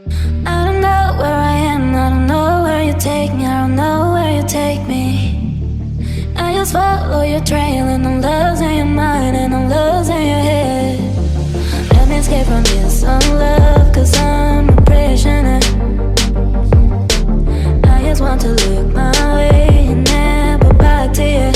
I don't know where I am, I don't know where you take me, I don't know where you take me. I just follow your trail and I'm losing your mind and I'm losing your head. Let me escape from this love, cause I'm a prisoner. I just want to look my way and never back to you.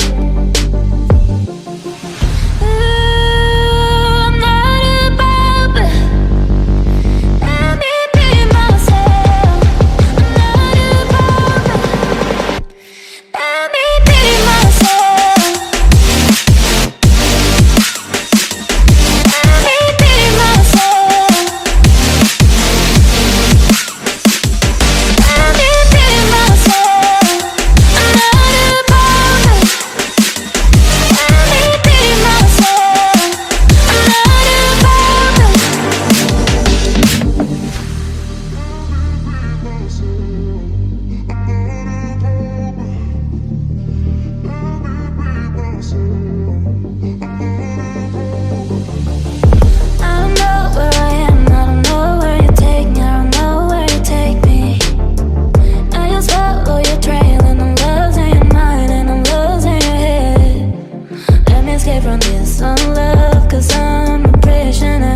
From this love, cause I'm a prisoner.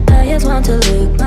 I just want to look